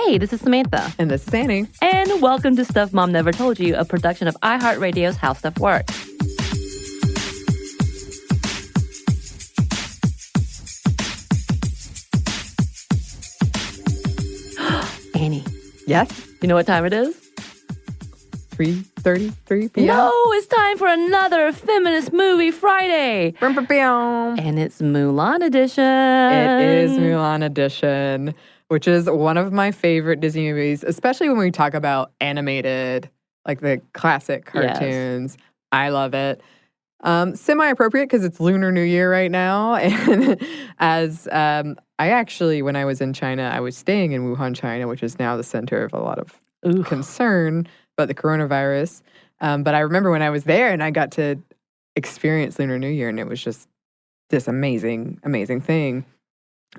Hey, this is Samantha. And this is Anney. And welcome to Stuff Mom Never Told You, a production of iHeartRadio's How Stuff Works. Anney. Yes? You know what time it is? 3:33 p.m.? No, it's time for another Feminist Movie Friday. And it's Mulan edition. It is Mulan edition, which is one of my favorite Disney movies, especially when we talk about animated, like the classic cartoons. Yes. I love it. Semi-appropriate because it's Lunar New Year right now. And as I actually, when I was in China, I was staying in Wuhan, China, which is now the center of a lot of concern about the coronavirus. But I remember when I was there and I got to experience Lunar New Year, and it was just this amazing, amazing thing.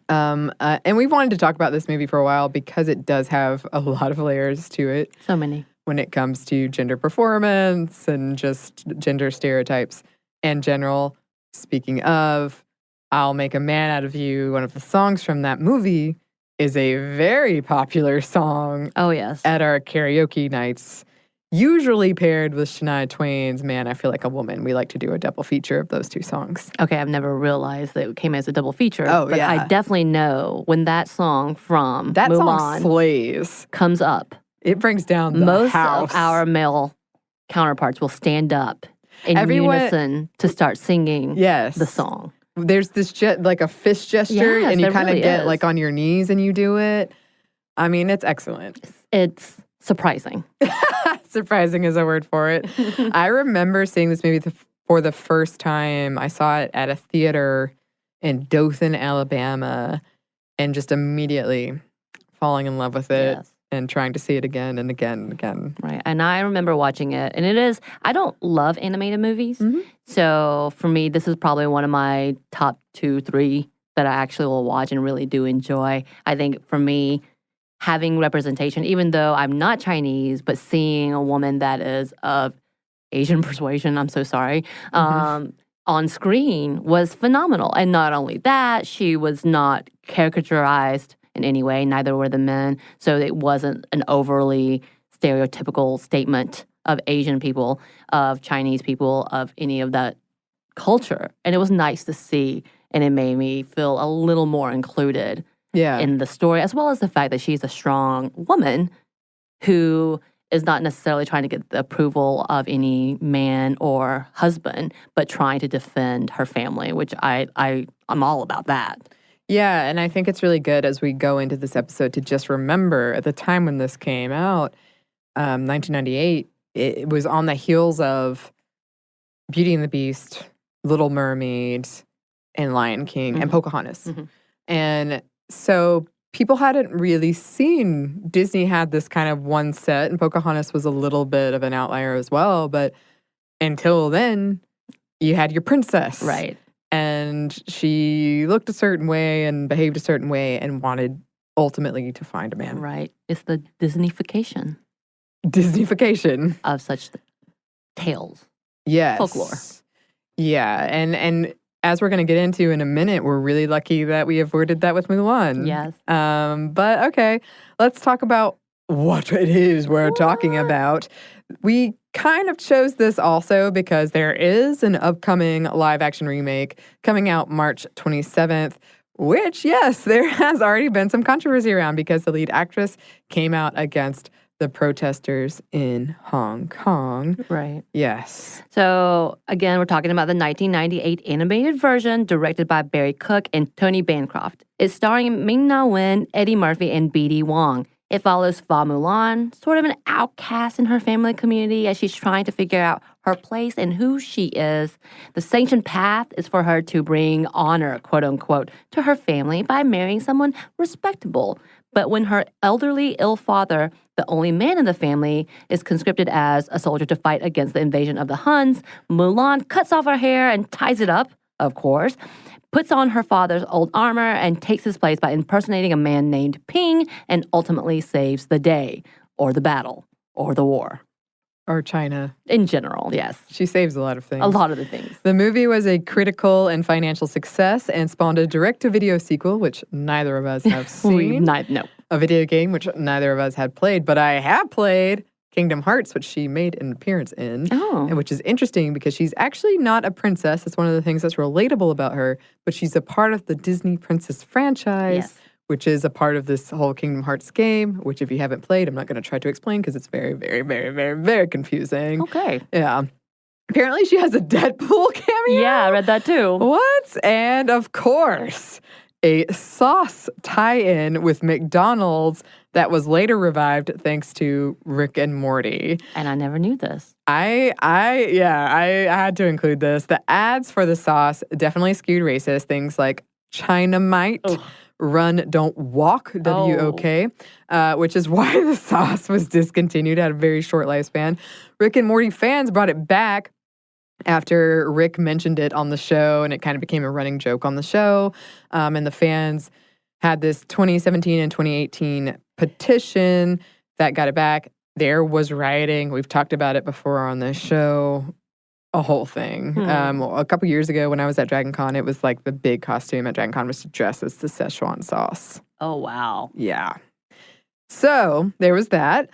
And we've wanted to talk about this movie for a while because it does have a lot of layers to it. So many. When it comes to gender performance and just gender stereotypes in general. Speaking of, I'll Make a Man Out of You, one of the songs from that movie is a very popular song. Oh, yes. At our karaoke nights, usually paired with Shania Twain's Man, I Feel Like a Woman. We like to do a double feature of those two songs. Okay, I've never realized that it came as a double feature. Oh, but yeah. I definitely know when that song from that Mulan song slays. Comes up. It brings down the Most house. of our male counterparts will stand up in unison to start singing the song. There's this like a fist gesture, and you kind of get like on your knees and you do it. I mean, it's excellent. It's surprising. Surprising is a word for it. I remember seeing this movie for the first time. I saw it at a theater in Dothan, Alabama, and just immediately falling in love with it. Yes. And trying to see it again and again and again. Right. And I remember watching it. And I don't love animated movies. Mm-hmm. So for me, this is probably one of my top 2, 3 that I actually will watch and really do enjoy. I think for me, having representation, even though I'm not Chinese, but seeing a woman that is of Asian persuasion, I'm so sorry, on screen was phenomenal. And not only that, she was not caricaturized in any way, neither were the men. So it wasn't an overly stereotypical statement of Asian people, of Chinese people, of any of that culture. And it was nice to see, and it made me feel a little more included in the story, as well as the fact that she's a strong woman who is not necessarily trying to get the approval of any man or husband, but trying to defend her family, which I'm all about that. Yeah, and I think it's really good as we go into this episode to just remember at the time when this came out, 1998, it was on the heels of Beauty and the Beast, Little Mermaid, and Lion King, and Pocahontas. Mm-hmm. And so people hadn't really seen, Disney had this kind of one set, and Pocahontas was a little bit of an outlier as well, but until then, you had your princess. Right. And she looked a certain way and behaved a certain way and wanted ultimately to find a man. Right. It's the Disneyfication. Disneyfication. Of such tales. Yes. Folklore. Yeah. And as we're going to get into in a minute, we're really lucky that we avoided that with Mulan. Yes. But okay, let's talk about what it is we're talking about. We kind of chose this also because there is an upcoming live-action remake coming out March 27th, which, yes, there has already been some controversy around because the lead actress came out against the protesters in Hong Kong. Right. Yes. So, again, we're talking about the 1998 animated version directed by Barry Cook and Tony Bancroft. It's starring Ming-Na Wen, Eddie Murphy, and B.D. Wong. It follows Fa Mulan, sort of an outcast in her family community as she's trying to figure out her place and who she is. The sanctioned path is for her to bring honor, quote unquote, to her family by marrying someone respectable. But when her elderly, ill father, the only man in the family, is conscripted as a soldier to fight against the invasion of the Huns, Mulan cuts off her hair and ties it up, of course, puts on her father's old armor, and takes his place by impersonating a man named Ping, and ultimately saves the day, or the battle, or the war. Or China. In general, yes. She saves a lot of things. A lot of the things. The movie was a critical and financial success and spawned a direct-to-video sequel, which neither of us have seen. No. a video game, which neither of us had played, but I have played Kingdom Hearts, which she made an appearance in, and which is interesting because she's actually not a princess. That's one of the things that's relatable about her, but she's a part of the Disney Princess franchise, which is a part of this whole Kingdom Hearts game, which if you haven't played, I'm not going to try to explain because it's very, very, very, very, very confusing. Okay. Yeah. Apparently she has a Deadpool cameo. Yeah, I read that too. What? And of course, a sauce tie-in with McDonald's that was later revived thanks to Rick and Morty. And I never knew this. I had to include this. The ads for the sauce definitely skewed racist. Things like Chinamite, Run, Don't Walk, W-O-K, which is why the sauce was discontinued. It had a very short lifespan. Rick and Morty fans brought it back after Rick mentioned it on the show, and it kind of became a running joke on the show. And the fans had this 2017 and 2018 petition that got it back. There was rioting. We've talked about it before on this show. A whole thing. A couple years ago when I was at Dragon Con, it was like the big costume at Dragon Con was to dress as the Szechuan sauce. Oh, wow. Yeah. So there was that.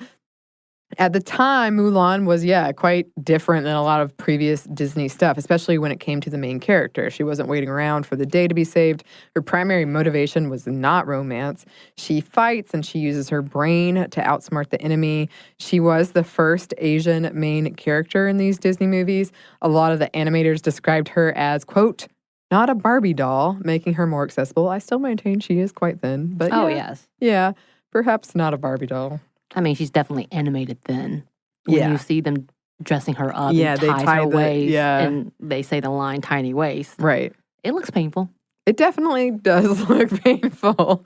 At the time, Mulan was, quite different than a lot of previous Disney stuff, especially when it came to the main character. She wasn't waiting around for the day to be saved. Her primary motivation was not romance. She fights and she uses her brain to outsmart the enemy. She was the first Asian main character in these Disney movies. A lot of the animators described her as, quote, not a Barbie doll, making her more accessible. I still maintain she is quite thin, but yes. Yeah, perhaps not a Barbie doll. I mean, she's definitely animated thin. When you see them dressing her up and they tie her waist, yeah. and they say the line tiny waist. Right. It looks painful. It definitely does look painful.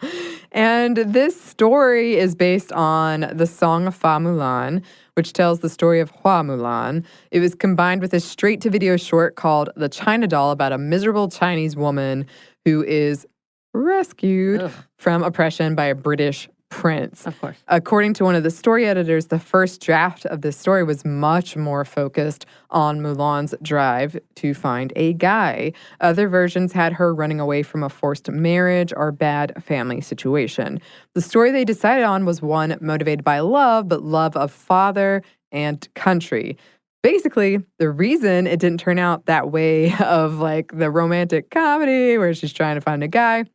And this story is based on the Song of Fa Mulan, which tells the story of Hua Mulan. It was combined with a straight-to-video short called The China Doll about a miserable Chinese woman who is rescued from oppression by a British prince. Of course. According to one of the story editors, the first draft of this story was much more focused on Mulan's drive to find a guy. Other versions had her running away from a forced marriage or bad family situation. The story they decided on was one motivated by love, but love of father and country. Basically, the reason it didn't turn out that way of like the romantic comedy where she's trying to find a guy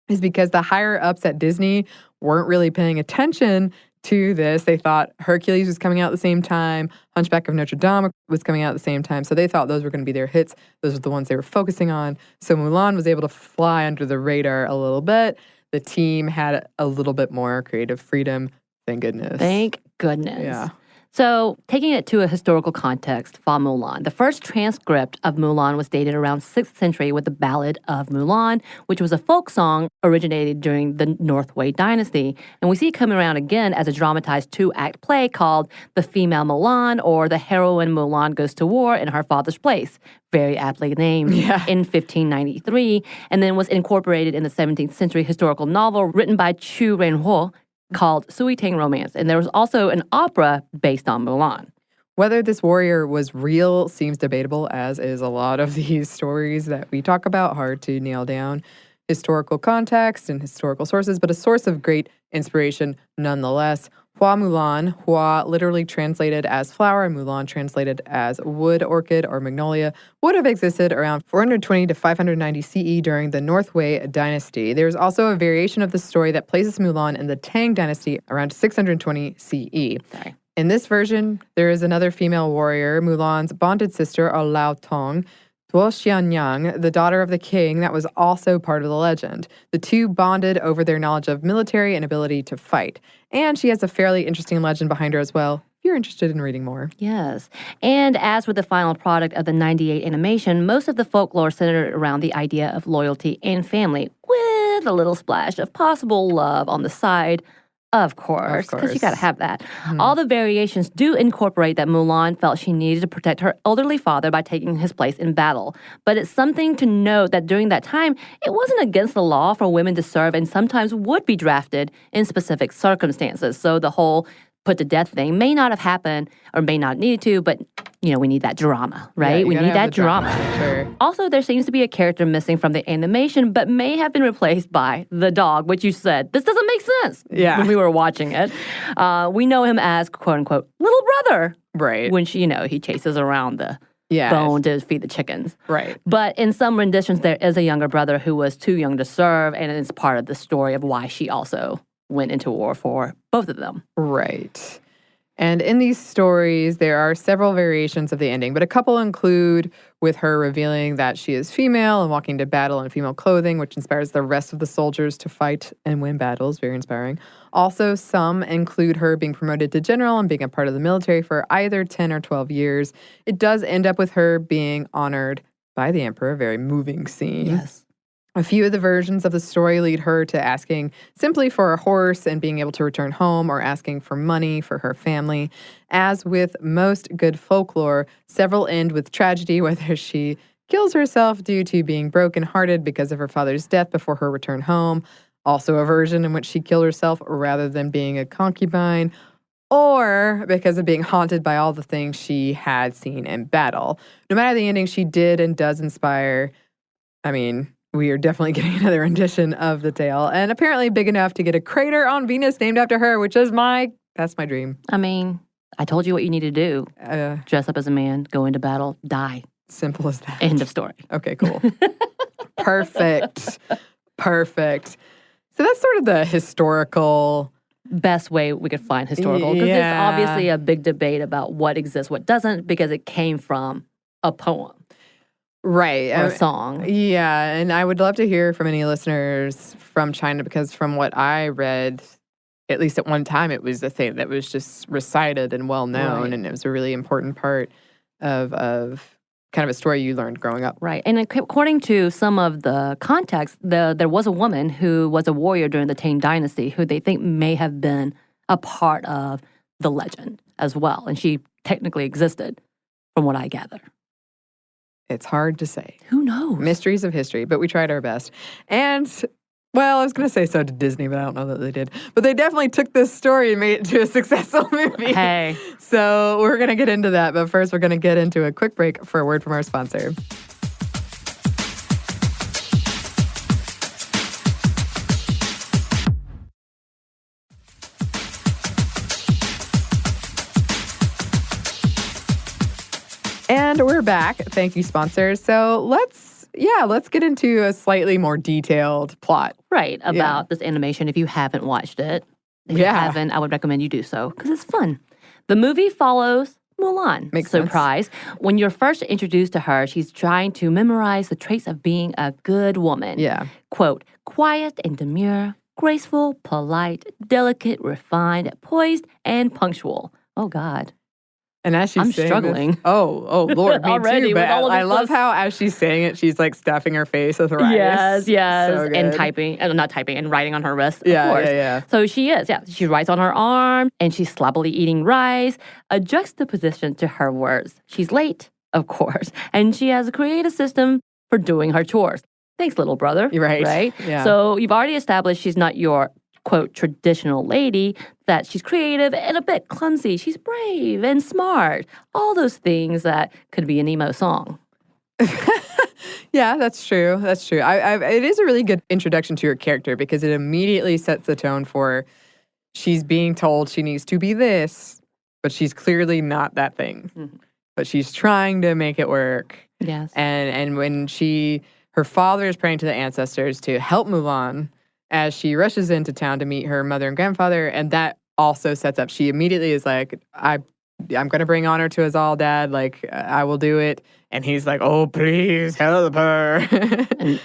is because the higher ups at Disney weren't really paying attention to this. They thought Hercules was coming out at the same time, Hunchback of Notre Dame was coming out at the same time, so they thought those were going to be their hits. Those were the ones they were focusing on. So Mulan was able to fly under the radar a little bit. The team had a little bit more creative freedom. Thank goodness. Thank goodness. Yeah. So, taking it to a historical context, Fa Mulan. The first transcript of Mulan was dated around 6th century with the Ballad of Mulan, which was a folk song originated during the North Wei dynasty. And we see it coming around again as a dramatized 2-act play called The Female Mulan, or The Heroine Mulan Goes to War in Her Father's Place. Very aptly named in 1593, and then was incorporated in the 17th century historical novel written by Chu Renhuo, called Sui Tang Romance, and there was also an opera based on Mulan. Whether this warrior was real seems debatable, as is a lot of these stories that we talk about. Hard to nail down historical context and historical sources, but a source of great inspiration nonetheless. Hua Mulan, Hua literally translated as flower, and Mulan translated as wood, orchid, or magnolia, would have existed around 420 to 590 CE during the North Wei dynasty. There's also a variation of the story that places Mulan in the Tang dynasty around 620 CE. Sorry. In this version, there is another female warrior, Mulan's bonded sister, or Lao Tong, Duo Xianyang, the daughter of the king, that was also part of the legend. The two bonded over their knowledge of military and ability to fight. And she has a fairly interesting legend behind her as well, if you're interested in reading more. Yes. And as with the final product of the 98 animation, most of the folklore centered around the idea of loyalty and family, with a little splash of possible love on the side. Of course, because you got to have that. All the variations do incorporate that Mulan felt she needed to protect her elderly father by taking his place in battle. But it's something to note that during that time, it wasn't against the law for women to serve and sometimes would be drafted in specific circumstances. So the whole put to death thing may not have happened or may not need to, but you know, we need that drama, right? Yeah, we need that drama. Sure. Also, there seems to be a character missing from the animation, but may have been replaced by the dog, which you said, this doesn't make sense when we were watching it. We know him as, quote unquote, little brother. Right. When he chases around the bone to feed the chickens. Right. But in some renditions, there is a younger brother who was too young to serve, and it's part of the story of why she also went into war for both of them. Right. And in these stories, there are several variations of the ending, but a couple include with her revealing that she is female and walking to battle in female clothing, which inspires the rest of the soldiers to fight and win battles. Very inspiring. Also, some include her being promoted to general and being a part of the military for either 10 or 12 years. It does end up with her being honored by the emperor, a very moving scene. Yes. A few of the versions of the story lead her to asking simply for a horse and being able to return home, or asking for money for her family. As with most good folklore, several end with tragedy, whether she kills herself due to being brokenhearted because of her father's death before her return home, also a version in which she killed herself rather than being a concubine, or because of being haunted by all the things she had seen in battle. No matter the ending, she did and does inspire, we are definitely getting another rendition of the tale, and apparently big enough to get a crater on Venus named after her, which is that's my dream. I told you what you need to do. Dress up as a man, go into battle, die. Simple as that. End of story. Okay, cool. Perfect. So that's sort of the historical... best way we could find historical, because it's obviously a big debate about what exists, what doesn't, because it came from a poem. Right. Or a song. Yeah, and I would love to hear from any listeners from China, because from what I read, at least at one time, it was a thing that was just recited and well-known, right. And it was a really important part of kind of a story you learned growing up. Right. And according to some of the context, there was a woman who was a warrior during the Tang Dynasty who they think may have been a part of the legend as well. And she technically existed, from what I gather. It's hard to say. Who knows? Mysteries of history, but we tried our best. And, well, I was going to say so did Disney, but I don't know that they did. But they definitely took this story and made it to a successful movie. Hey. So we're going to get into that. But first, we're going to get into a quick break for a word from our sponsor. And we're back. Thank you, sponsors. So let's get into a slightly more detailed plot. Right, about this animation. If you haven't watched it, if you haven't, I would recommend you do so, because it's fun. The movie follows Mulan. Makes Surprise. sense. When you're first introduced to her, she's trying to memorize the traits of being a good woman. Yeah. Quote, quiet and demure, graceful, polite, delicate, refined, poised, and punctual. Oh, God. And as she's saying struggling. This, oh, Lord, me already, too. But I love plus. how as she's saying it, she's like stuffing her face with rice. Yes, so and and writing on her wrist. Yeah, of course. yeah. So she is. Yeah, she writes on her arm, and she's sloppily eating rice. A juxtaposition to her words. She's late, of course, and she has a creative system for doing her chores. Thanks, little brother. Right. Yeah. So you've already established she's not your quote, traditional lady, that she's creative and a bit clumsy. She's brave and smart. All those things that could be an emo song. Yeah, that's true. It is a really good introduction to her character because it immediately sets the tone for she's being told she needs to be this, but she's clearly not that thing. Mm-hmm. But she's trying to make it work. Yes. And when her father is praying to the ancestors to help Mulan, as she rushes into town to meet her mother and grandfather, and that also sets up, she immediately is like, I'm going to bring honor to us all, Dad. Like, I will do it. And he's like, oh, please help her.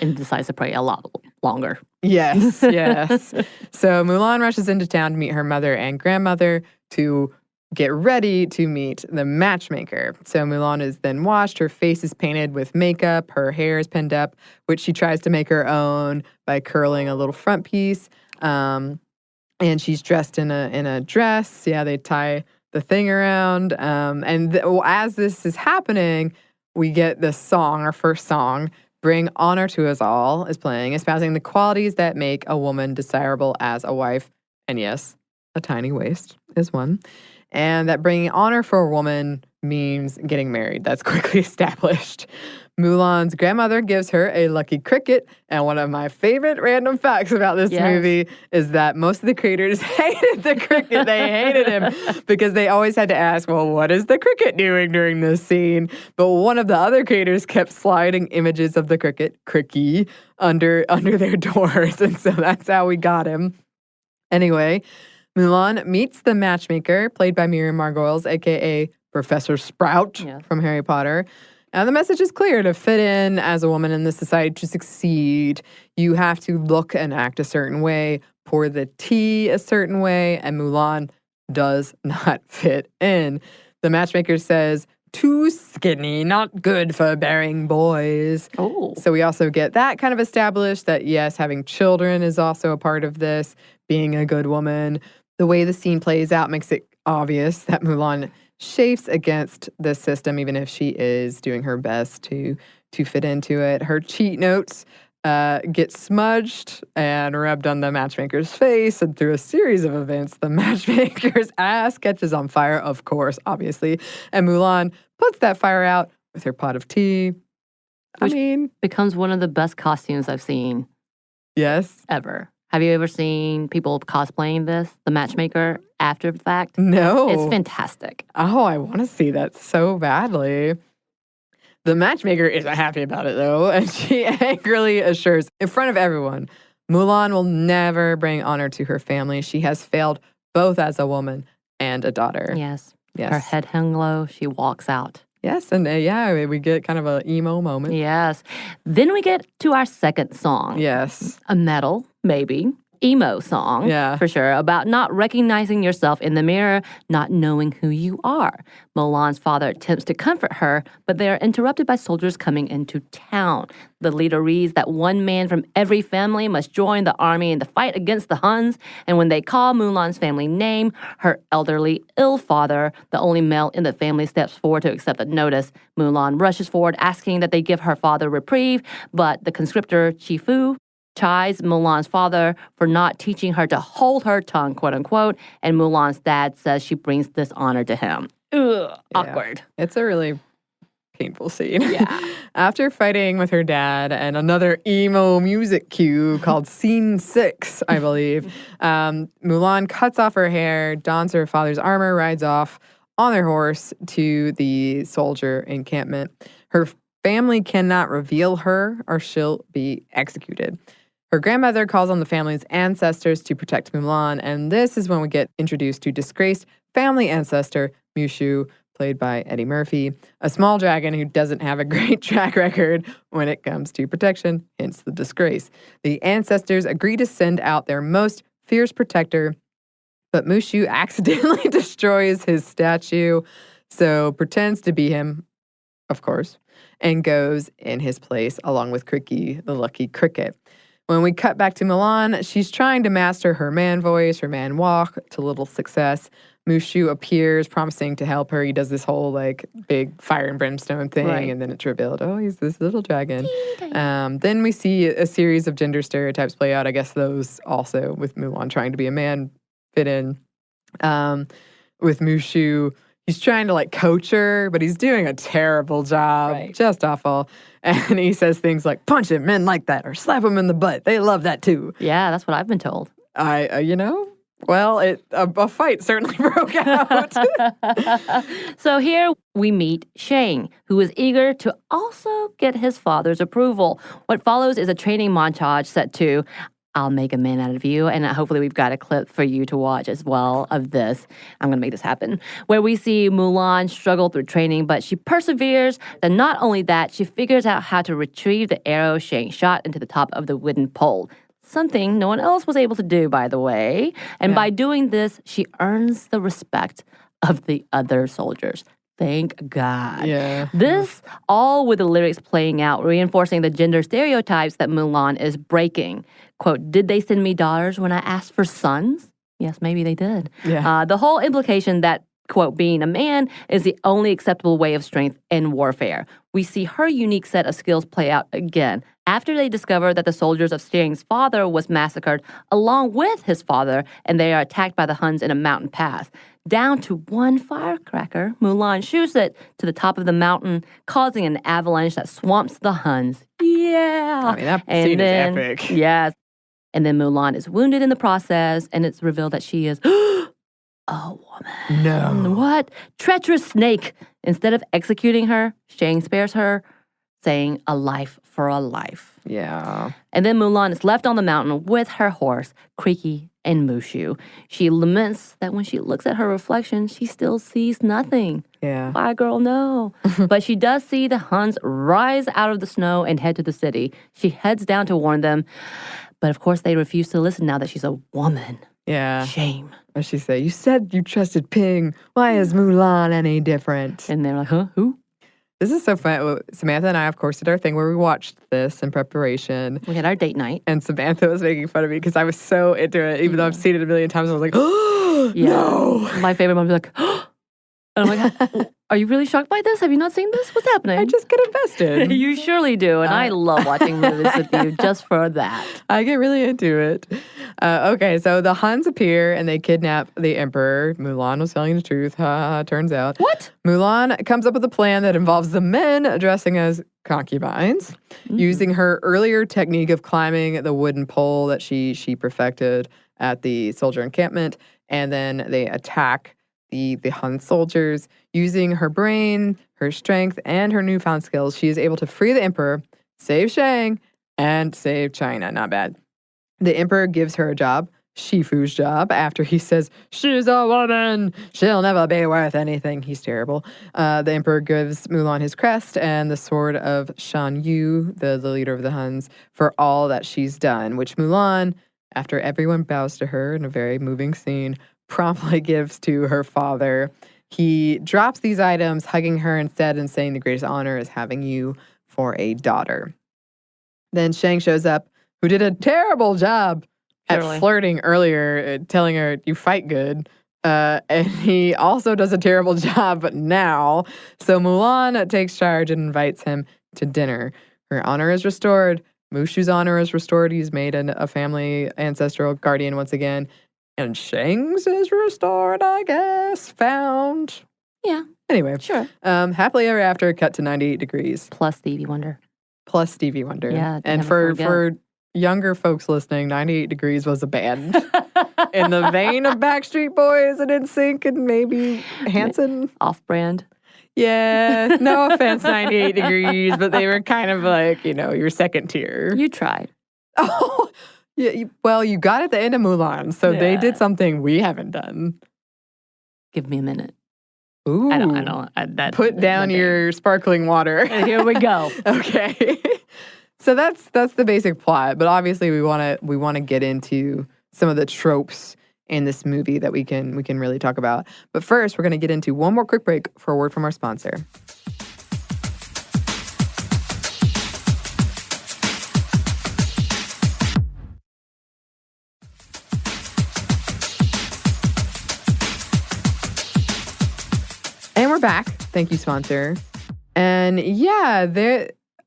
and decides to pray a lot longer. Yes. So Mulan rushes into town to meet her mother and grandmother to get ready to meet the matchmaker. So Mulan is then washed. Her face is painted with makeup. Her hair is pinned up, which she tries to make her own by curling a little front piece. And she's dressed in a dress. Yeah, they tie the thing around. As this is happening, we get this song, our first song, Bring Honor to Us All, is playing, espousing the qualities that make a woman desirable as a wife. And yes, a tiny waist is one. And that bringing honor for a woman means getting married. That's quickly established. Mulan's grandmother gives her a lucky cricket, and one of my favorite random facts about this movie is that most of the creators hated the cricket. They hated him because they always had to ask, well, what is the cricket doing during this scene? But one of the other creators kept sliding images of the cricket, Cricky, under their doors, and so that's how we got him. Anyway, Mulan meets the matchmaker, played by Miriam Margolyes, a.k.a. Professor Sprout from Harry Potter. Now, the message is clear. To fit in as a woman in this society, to succeed, you have to look and act a certain way, pour the tea a certain way, and Mulan does not fit in. The matchmaker says, too skinny, not good for bearing boys. Oh. So we also get that kind of established that, yes, having children is also a part of this, being a good woman. The way the scene plays out makes it obvious that Mulan chafes against the system, even if she is doing her best to fit into it. Her cheat notes get smudged and rubbed on the matchmaker's face, and through a series of events, the matchmaker's ass catches on fire, of course, obviously, and Mulan puts that fire out with her pot of tea. Which becomes one of the best costumes I've seen. Yes. Ever. Have you ever seen people cosplaying this, the matchmaker, after the fact? No. It's fantastic. Oh, I want to see that so badly. The matchmaker isn't happy about it, though, and she angrily assures, in front of everyone, Mulan will never bring honor to her family. She has failed both as a woman and a daughter. Yes. Her head hung low. She walks out. Yes, and we get kind of an emo moment. Yes. Then we get to our second song. Yes. A metal, maybe. Emo song, for sure, about not recognizing yourself in the mirror, not knowing who you are. Mulan's father attempts to comfort her, but they are interrupted by soldiers coming into town. The leader reads that one man from every family must join the army in the fight against the Huns, and when they call Mulan's family name, her elderly, ill father, the only male in the family, steps forward to accept the notice. Mulan rushes forward, asking that they give her father reprieve, but the conscriptor, Chifu, chides Mulan's father for not teaching her to hold her tongue, quote unquote, and Mulan's dad says she brings dishonor to him. Ugh, awkward. It's a really painful scene. Yeah. After fighting with her dad and another emo music cue called Scene 6, I believe, Mulan cuts off her hair, dons her father's armor, rides off on their horse to the soldier encampment. Her family cannot reveal her or she'll be executed. Her grandmother calls on the family's ancestors to protect Mulan, and this is when we get introduced to disgraced family ancestor Mushu, played by Eddie Murphy, a small dragon who doesn't have a great track record when it comes to protection, hence the disgrace. The ancestors agree to send out their most fierce protector, but Mushu accidentally destroys his statue, so pretends to be him, of course, and goes in his place along with Cricky, the lucky cricket. When we cut back to Mulan, she's trying to master her man voice, her man walk, to little success. Mushu appears, promising to help her. He does this whole, big fire and brimstone thing, and then it's revealed, he's this little dragon. Then we see a series of gender stereotypes play out. I guess those also, with Mulan trying to be a man, fit in. With Mushu, he's trying to, coach her, but he's doing a terrible job. Right. Just awful. And he says things like, punch him, men like that, or slap him in the butt. They love that, too. Yeah, that's what I've been told. Well, a fight certainly broke out. So here we meet Shang, who is eager to also get his father's approval. What follows is a training montage set to I'll Make a Man Out of You, and hopefully we've got a clip for you to watch as well of this. I'm going to make this happen. Where we see Mulan struggle through training, but she perseveres. Then not only that, she figures out how to retrieve the arrow Shang shot into the top of the wooden pole. Something no one else was able to do, by the way. And by doing this, she earns the respect of the other soldiers. Thank God. Yeah. This, all with the lyrics playing out, reinforcing the gender stereotypes that Mulan is breaking. Quote, did they send me daughters when I asked for sons? Yes, maybe they did. Yeah. The whole implication that, quote, being a man is the only acceptable way of strength in warfare. We see her unique set of skills play out again After they discover that the soldiers of Shang's father was massacred along with his father, and they are attacked by the Huns in a mountain pass, down to one firecracker, Mulan shoots it to the top of the mountain, causing an avalanche that swamps the Huns. Yeah. I mean, that scene is epic. Yes. And then Mulan is wounded in the process, and it's revealed that she is a woman. No. What? Treacherous snake. Instead of executing her, Shang spares her, saying a life for a life. Yeah. And then Mulan is left on the mountain with her horse, Creaky and Mushu. She laments that when she looks at her reflection, she still sees nothing. Yeah. Why, girl, no. But she does see the Huns rise out of the snow and head to the city. She heads down to warn them. But of course, they refuse to listen now that she's a woman. Yeah. Shame. What she say? You said you trusted Ping. Why is Mulan any different? And they're like, huh? Who? This is so fun. Samantha and I, of course, did our thing where we watched this in preparation. We had our date night. And Samantha was making fun of me because I was so into it. Even though I've seen it a million times, I was like, oh, no. My favorite moment was like, oh. And I'm like, are you really shocked by this? Have you not seen this? What's happening? I just get invested. You surely do. And I love watching movies with you just for that. I get really into it. Okay, so the Huns appear and they kidnap the emperor. Mulan was telling the truth. Turns out. What? Mulan comes up with a plan that involves the men dressing as concubines, using her earlier technique of climbing the wooden pole that she perfected at the soldier encampment. And then they attack the Hun soldiers. Using her brain, her strength, and her newfound skills, she is able to free the emperor, save Shang, and save China. Not bad. The emperor gives her a job, Shifu's job, after he says, she's a woman, she'll never be worth anything. He's terrible. The emperor gives Mulan his crest and the sword of Shan Yu, the leader of the Huns, for all that she's done, which Mulan, after everyone bows to her in a very moving scene, promptly gives to her father. He drops these items, hugging her instead and saying the greatest honor is having you for a daughter. Then Shang shows up, who did a terrible job at flirting earlier, telling her, you fight good. And he also does a terrible job now. So Mulan takes charge and invites him to dinner. Her honor is restored. Mushu's honor is restored. He's made a family ancestral guardian once again. And Shang's is restored, I guess. Found. Yeah. Anyway. Sure. Happily ever after, cut to 98 degrees. Plus Stevie Wonder. Yeah. And for younger folks listening, 98 Degrees was a band in the vein of Backstreet Boys and NSYNC and maybe Hanson. Off-brand. Yeah. No offense, 98 Degrees, but they were kind of like, your second tier. You tried. Oh, yeah. Well, you got at the end of Mulan, so they did something we haven't done. Give me a minute. Ooh. I don't. Put down your sparkling water. Here we go. Okay. So that's the basic plot, but obviously we want to get into some of the tropes in this movie that we can really talk about. But first, we're going to get into one more quick break for a word from our sponsor. And we're back. Thank you, sponsor. And yeah,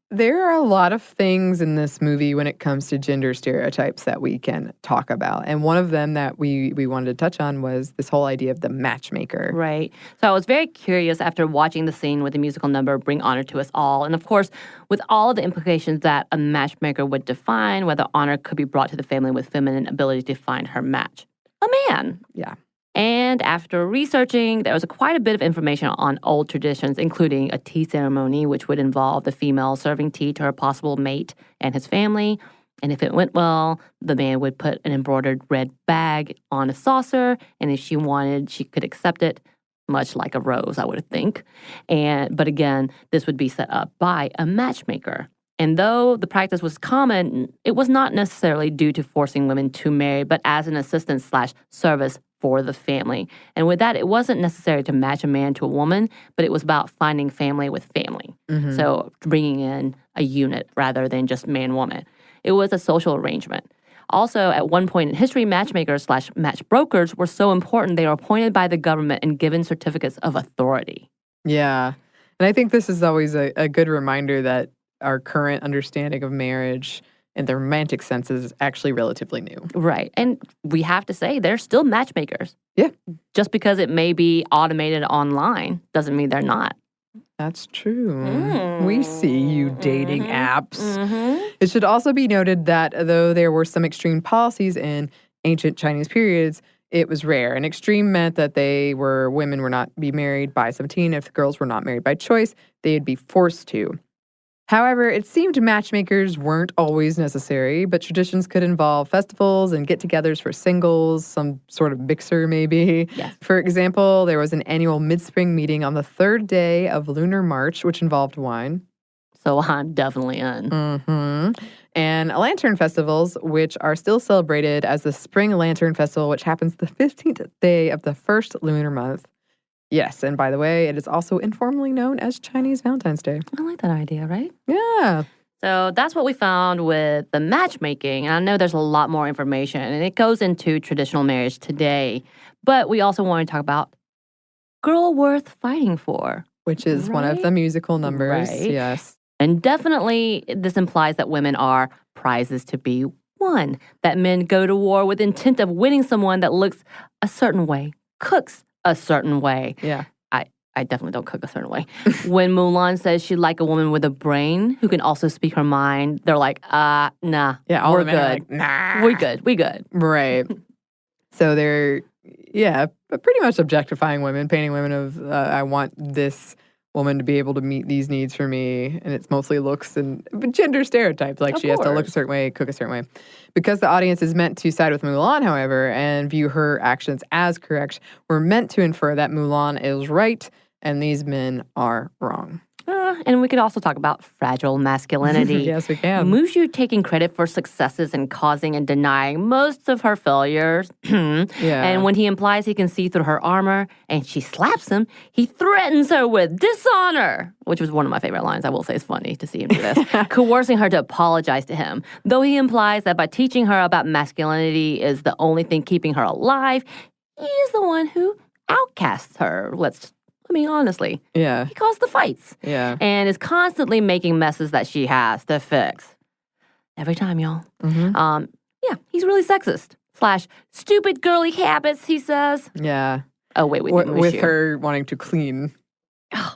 there are a lot of things in this movie when it comes to gender stereotypes that we can talk about. And one of them that we wanted to touch on was this whole idea of the matchmaker. Right. So I was very curious after watching the scene with the musical number Bring Honor to Us All. And of course, with all of the implications that a matchmaker would define, whether honor could be brought to the family with feminine ability to find her match. A man. Yeah. And after researching, there was quite a bit of information on old traditions, including a tea ceremony, which would involve the female serving tea to her possible mate and his family. And if it went well, the man would put an embroidered red bag on a saucer. And if she wanted, she could accept it, much like a rose, I would think. But again, this would be set up by a matchmaker. And though the practice was common, it was not necessarily due to forcing women to marry, but as an assistance/service for the family. And with that, it wasn't necessary to match a man to a woman, but it was about finding family with family. Mm-hmm. So bringing in a unit rather than just man-woman. It was a social arrangement. Also, at one point in history, matchmakers/match brokers were so important they were appointed by the government and given certificates of authority. Yeah. And I think this is always a good reminder that our current understanding of marriage in the romantic sense is actually relatively new. Right. And we have to say, they're still matchmakers. Yeah. Just because it may be automated online doesn't mean they're not. That's true. We see you dating apps. Mm-hmm. It should also be noted that though there were some extreme policies in ancient Chinese periods, it was rare. And extreme meant that women were not be married by 17. If the girls were not married by choice, they'd be forced to. However, it seemed matchmakers weren't always necessary, but traditions could involve festivals and get-togethers for singles, some sort of mixer maybe. Yes. For example, there was an annual mid-spring meeting on the 3rd day of Lunar March, which involved wine. So I'm definitely in. Mm-hmm. And lantern festivals, which are still celebrated as the Spring Lantern Festival, which happens the 15th day of the first lunar month. Yes, and by the way, it is also informally known as Chinese Valentine's Day. I like that idea, right? Yeah. So that's what we found with the matchmaking. And I know there's a lot more information, and it goes into traditional marriage today. But we also want to talk about Girl Worth Fighting For. Which is one of the musical numbers. Right. Yes. And definitely this implies that women are prizes to be won. That men go to war with intent of winning someone that looks a certain way, cooks a certain way. Yeah. I definitely don't cook a certain way. When Mulan says she'd like a woman with a brain who can also speak her mind, they're like, nah, yeah, all we're the men are good. like, nah. We good. Right. So they're, pretty much objectifying women, painting women of, I want this woman to be able to meet these needs for me. And it's mostly looks and gender stereotypes. Like she has to look a certain way, cook a certain way. Because the audience is meant to side with Mulan, however, and view her actions as correct, we're meant to infer that Mulan is right and these men are wrong. And we could also talk about fragile masculinity. Yes, we can. Mushu taking credit for successes and causing and denying most of her failures. And when he implies he can see through her armor and she slaps him, he threatens her with dishonor, which was one of my favorite lines. I will say it's funny to see him do this. Coercing her to apologize to him. Though he implies that by teaching her about masculinity is the only thing keeping her alive, he is the one who outcasts her. Honestly. Yeah. He caused the fights. Yeah. And is constantly making messes that she has to fix. Every time, y'all. Mm-hmm. He's really sexist. / stupid girly habits, he says. Yeah. Oh, wait. With her wanting to clean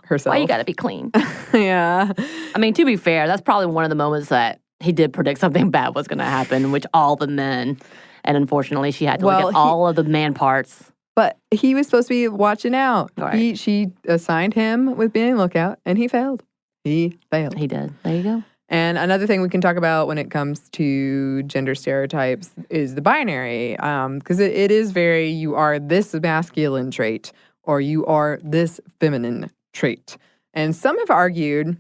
herself. Why you gotta be clean? Yeah. I mean, to be fair, that's probably one of the moments that he did predict something bad was gonna happen, which all the men, and unfortunately she had to look at all of the man parts. But he was supposed to be watching out. Right. She assigned him with being a lookout, and he failed. He failed. He did. There you go. And another thing we can talk about when it comes to gender stereotypes is the binary. Because it is very, you are this masculine trait, or you are this feminine trait. And some have argued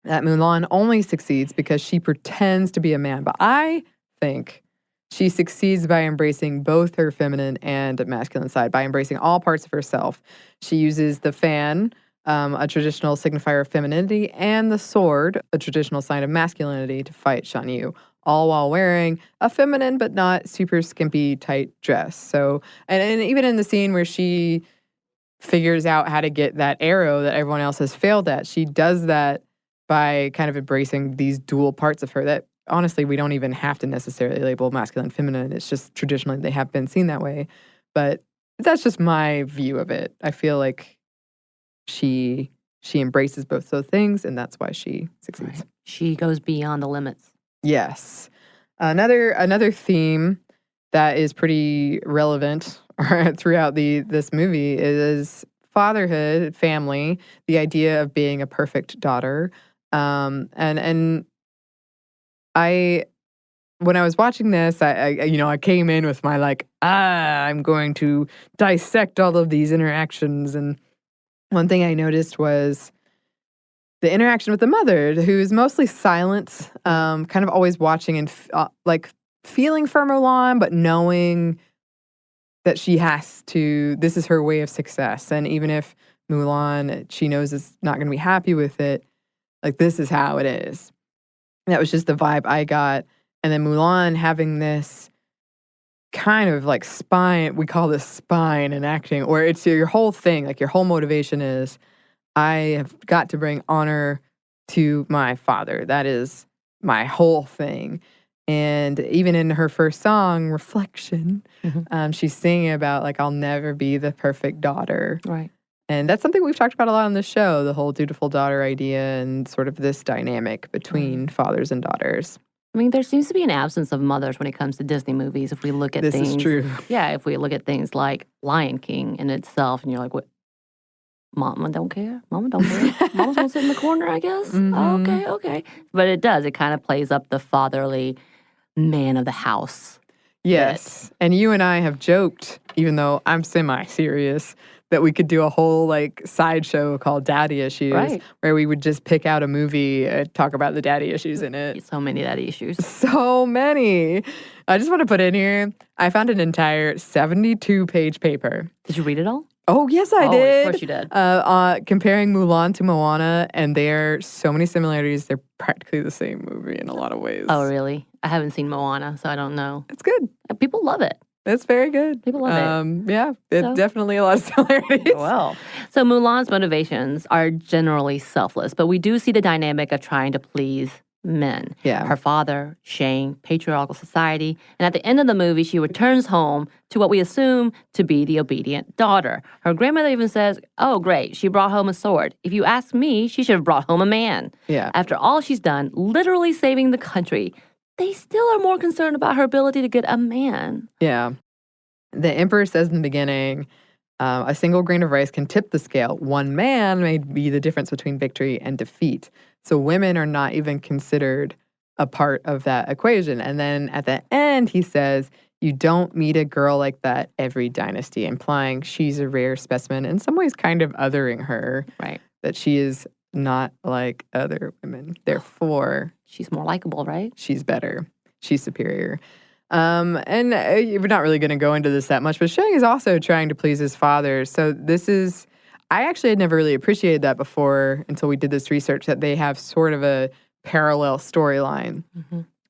that Mulan only succeeds because she pretends to be a man. But I think she succeeds by embracing both her feminine and masculine side, by embracing all parts of herself. She uses the fan, a traditional signifier of femininity, and the sword, a traditional sign of masculinity, to fight Shan Yu, all while wearing a feminine but not super skimpy, tight dress. So, and even in the scene where she figures out how to get that arrow that everyone else has failed at, she does that by kind of embracing these dual parts of her that honestly, we don't even have to necessarily label masculine and feminine. It's just traditionally they have been seen that way. But that's just my view of it. I feel like she embraces both those things, and that's why she succeeds. Right. She goes beyond the limits. Yes. Another theme that is pretty relevant throughout this movie is fatherhood, family, the idea of being a perfect daughter. When I was watching this, I came in with my I'm going to dissect all of these interactions. And one thing I noticed was the interaction with the mother, who's mostly silent, kind of always watching and feeling for Mulan, but knowing that she has to, this is her way of success. And even if Mulan, she knows is not going to be happy with it, this is how it is. That was just the vibe I got. And then Mulan having this kind of spine, we call this spine in acting, where it's your whole thing, your whole motivation is, I have got to bring honor to my father. That is my whole thing. And even in her first song, Reflection, she's singing about, like, I'll never be the perfect daughter. Right. And that's something we've talked about a lot on the show, the whole dutiful daughter idea and sort of this dynamic between fathers and daughters. I mean, there seems to be an absence of mothers when it comes to Disney movies. If we look at things, this is true. Yeah, if we look at things like Lion King in itself, and you're like, what? Mama don't care. Mama don't care. Mama's gonna sit in the corner, I guess. Oh, okay. But it does. It kind of plays up the fatherly man of the house. Yes. And you and I have joked, even though I'm semi-serious, that we could do a whole, like, sideshow called Daddy Issues, where we would just pick out a movie and talk about the daddy issues in it. So many daddy issues. So many. I just want to put in here, I found an entire 72-page paper. Did you read it all? Oh, yes, I did. Of course you did. Comparing Mulan to Moana, and there are so many similarities. They're practically the same movie in a lot of ways. Oh, really? I haven't seen Moana, so I don't know. It's good. People love it. It's very good. People love it. Yeah, it's definitely a lot of similarities. Well, so Mulan's motivations are generally selfless, but we do see the dynamic of trying to please men. Yeah. Her father, Shang, patriarchal society, and at the end of the movie, she returns home to what we assume to be the obedient daughter. Her grandmother even says, oh, great, she brought home a sword. If you ask me, she should have brought home a man. Yeah. After all she's done, literally saving the country, they still are more concerned about her ability to get a man. Yeah. The emperor says in the beginning, a single grain of rice can tip the scale. One man may be the difference between victory and defeat. So women are not even considered a part of that equation. And then at the end, he says, you don't meet a girl like that every dynasty, implying she's a rare specimen, in some ways kind of othering her. Right. That she is not like other women. Therefore, she's more likable, right? She's better. She's superior. And we're not really going to go into this that much, but Shang is also trying to please his father. So this is, I actually had never really appreciated that before until we did this research, that they have sort of a parallel storyline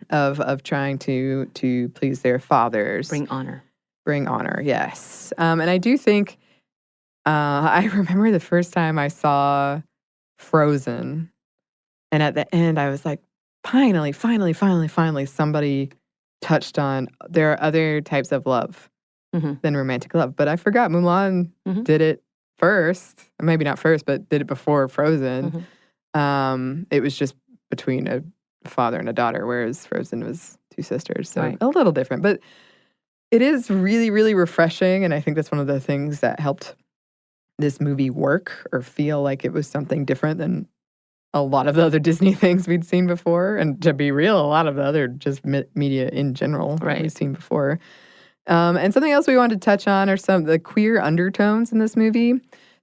of trying to please their fathers. Bring honor. Bring honor, yes. And I do think, I remember the first time I saw Frozen, and at the end I was like, finally, somebody touched on there are other types of love than romantic love. But I forgot Mulan did it first. Maybe not first, but did it before Frozen. It was just between a father and a daughter, whereas Frozen was two sisters. So a little different. But it is really, really refreshing. And I think that's one of the things that helped this movie work or feel like it was something different than a lot of the other Disney things we'd seen before. And to be real, a lot of the other just media in general that we've seen before. And something else we wanted to touch on are some of the queer undertones in this movie.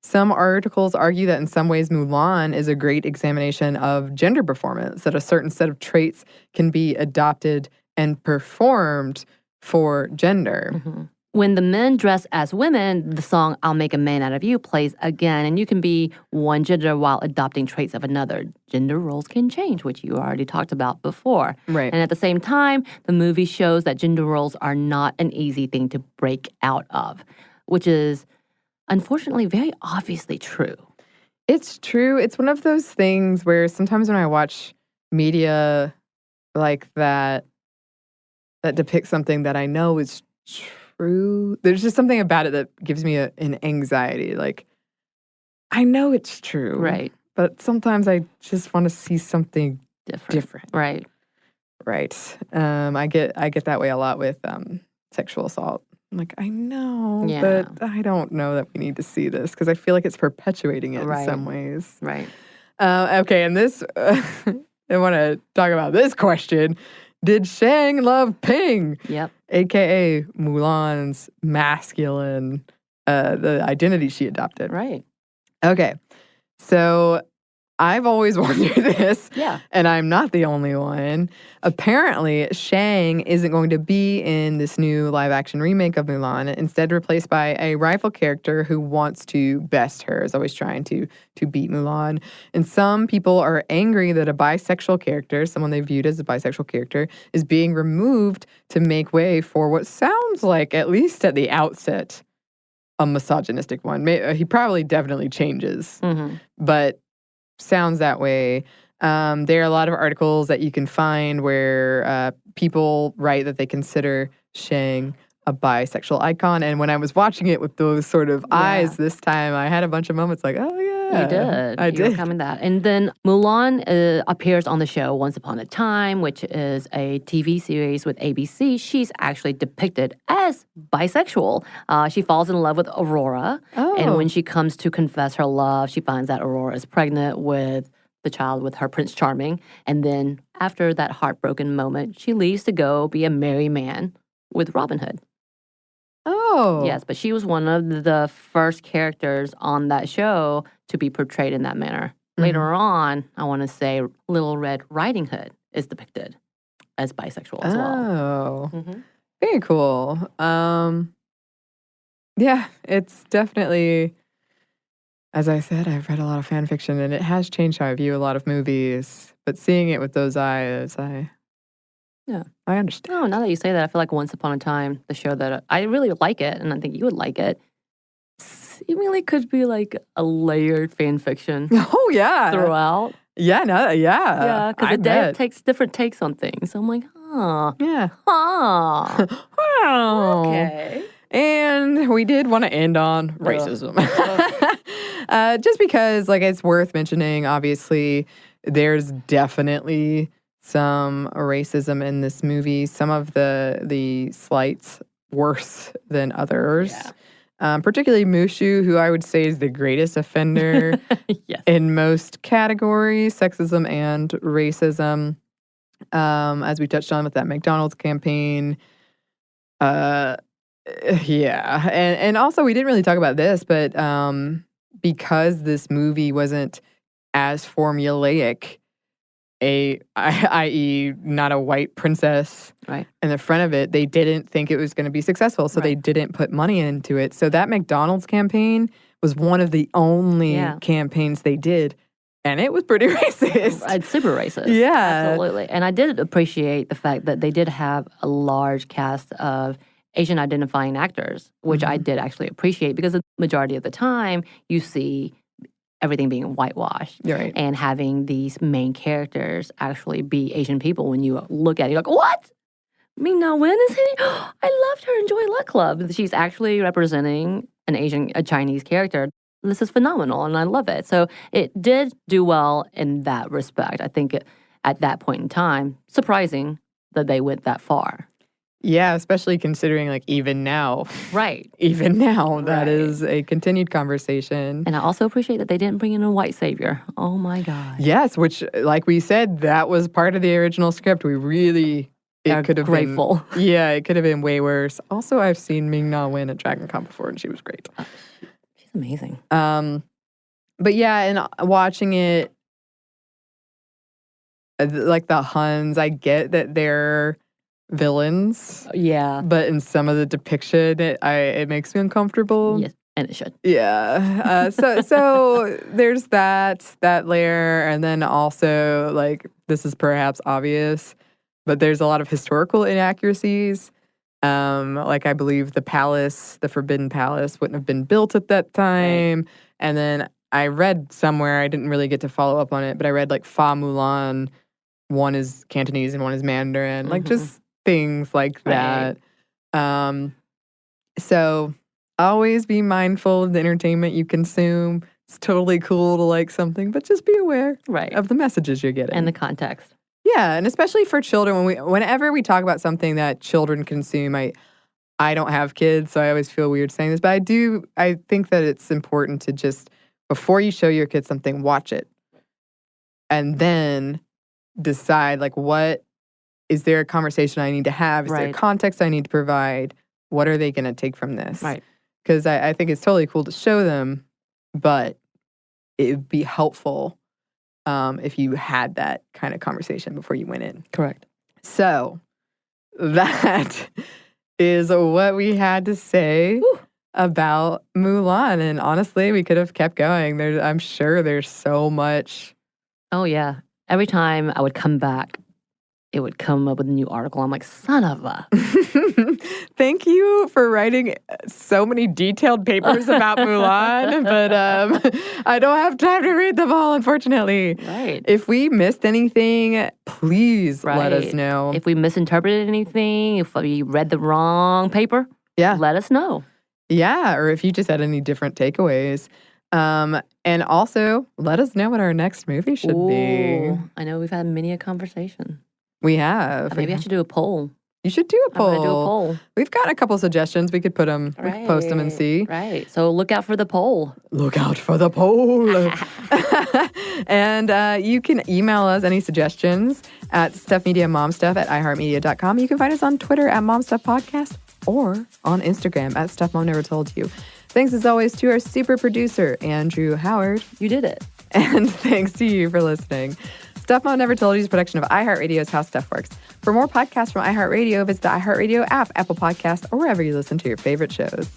Some articles argue that in some ways Mulan is a great examination of gender performance, that a certain set of traits can be adopted and performed for gender. When the men dress as women, the song I'll Make a Man Out of You plays again, and you can be one gender while adopting traits of another. Gender roles can change, which you already talked about before. Right. And at the same time, the movie shows that gender roles are not an easy thing to break out of, which is unfortunately very obviously true. It's true. It's one of those things where sometimes when I watch media like that depicts something that I know is true, there's just something about it that gives me an anxiety. Like, I know it's true. Right. But sometimes I just want to see something different. Right. Right. I get that way a lot with sexual assault. I'm like, I know, but I don't know that we need to see this because I feel like it's perpetuating it in some ways. Right. Okay, and this, I want to talk about this question. Did Shang love Ping? Yep. AKA Mulan's masculine, the identity she adopted. Right. Okay. So I've always wondered this. Yeah. And I'm not the only one. Apparently, Shang isn't going to be in this new live-action remake of Mulan, instead replaced by a rival character who wants to best her, is always trying to beat Mulan. And some people are angry that a bisexual character, someone they viewed as a bisexual character, is being removed to make way for what sounds like, at least at the outset, a misogynistic one. He probably definitely changes. But sounds that way. There are a lot of articles that you can find where people write that they consider Shang a bisexual icon. And when I was watching it with those sort of eyes this time, I had a bunch of moments like, oh, yeah. You did. I did. Were coming that. And then Mulan appears on the show Once Upon a Time, which is a TV series with ABC. She's actually depicted as bisexual. She falls in love with Aurora. And when she comes to confess her love, she finds that Aurora is pregnant with the child with her Prince Charming. And then after that heartbroken moment, she leaves to go be a merry man with Robin Hood. Oh. Yes, but she was one of the first characters on that show to be portrayed in that manner. Later on, I want to say Little Red Riding Hood is depicted as bisexual as well. Oh. Very cool. Yeah, it's definitely, as I said, I've read a lot of fan fiction, and it has changed how I view a lot of movies. But seeing it with those eyes, I understand. Oh, now that you say that, I feel like Once Upon a Time, the show that I really like it, and I think you would like it, seemingly could be like a layered fan fiction. Oh, yeah. Throughout. Yeah, Yeah, because it takes different takes on things. So I'm like, yeah. Okay. And we did want to end on racism. Just because, like, it's worth mentioning, obviously, there's definitely some racism in this movie. Some of the slights worse than others. Yeah. Particularly Mushu, who I would say is the greatest offender in most categories, sexism and racism. As we touched on with that McDonald's campaign. Yeah. And also, we didn't really talk about this, but because this movie wasn't as formulaic, i.e. not a white princess in the front of it, they didn't think it was going to be successful, so they didn't put money into it. So that McDonald's campaign was one of the only campaigns they did, and it was pretty racist. It's super racist. Yeah. Absolutely. And I did appreciate the fact that they did have a large cast of Asian identifying actors, which I did actually appreciate, because the majority of the time you see everything being whitewashed and having these main characters actually be Asian people. When you look at it, you're like, what? Ming-Na Wen is hitting? I loved her in Joy Luck Club. She's actually representing a Chinese character. This is phenomenal, and I love it. So it did do well in that respect. I think at that point in time, surprising that they went that far. Yeah, especially considering, like, even now. Right. Even now, that is a continued conversation. And I also appreciate that they didn't bring in a white savior. Oh, my God. Yes, which, like we said, that was part of the original script. We really... It could have grateful. Yeah, it could have been way worse. Also, I've seen Ming-Na Wen at Dragon Con before, and she was great. She's amazing. But yeah, and watching it, like the Huns, I get that they're villains. Yeah. But in some of the depiction, it makes me uncomfortable. Yes, and it should. Yeah. So there's that layer, and then also, like, this is perhaps obvious, but there's a lot of historical inaccuracies. Like, I believe the Forbidden Palace, wouldn't have been built at that time. Right. And then I read somewhere, I didn't really get to follow up on it, but I read, like, Fa Mulan, one is Cantonese and one is Mandarin, like, just things like that. So always be mindful of the entertainment you consume. It's totally cool to like something, but just be aware of the messages you're getting. And the context. Yeah, and especially for children, whenever we talk about something that children consume, I don't have kids, so I always feel weird saying this, but I think that it's important to just, before you show your kids something, watch it. And then decide, like, what is there a conversation I need to have? Is there context I need to provide? What are they going to take from this? Right. Because I think it's totally cool to show them, but it would be helpful if you had that kind of conversation before you went in. Correct. So that is what we had to say about Mulan. And honestly, we could have kept going. I'm sure there's so much. Oh, yeah. Every time I would come back, it would come up with a new article. I'm like, son of a. Thank you for writing so many detailed papers about Mulan, but I don't have time to read them all, unfortunately. Right. If we missed anything, please let us know. If we misinterpreted anything, if we read the wrong paper, let us know. Yeah, or if you just had any different takeaways. And also, let us know what our next movie should be. I know we've had many a conversation. We have. Maybe I should do a poll. You should do a poll. I'm going to do a poll. We've got a couple suggestions. We could put them, we could post them and see. Right. So look out for the poll. Look out for the poll. And you can email us any suggestions at stuffmediamomstuff@iheartmedia.com. You can find us on Twitter at momstuffpodcast or on Instagram at stuffmomnevertoldyu. Thanks as always to our super producer, Andrew Howard. You did it. And thanks to you for listening. Stuff Mom Never Told You is a production of iHeartRadio's How Stuff Works. For more podcasts from iHeartRadio, visit the iHeartRadio app, Apple Podcasts, or wherever you listen to your favorite shows.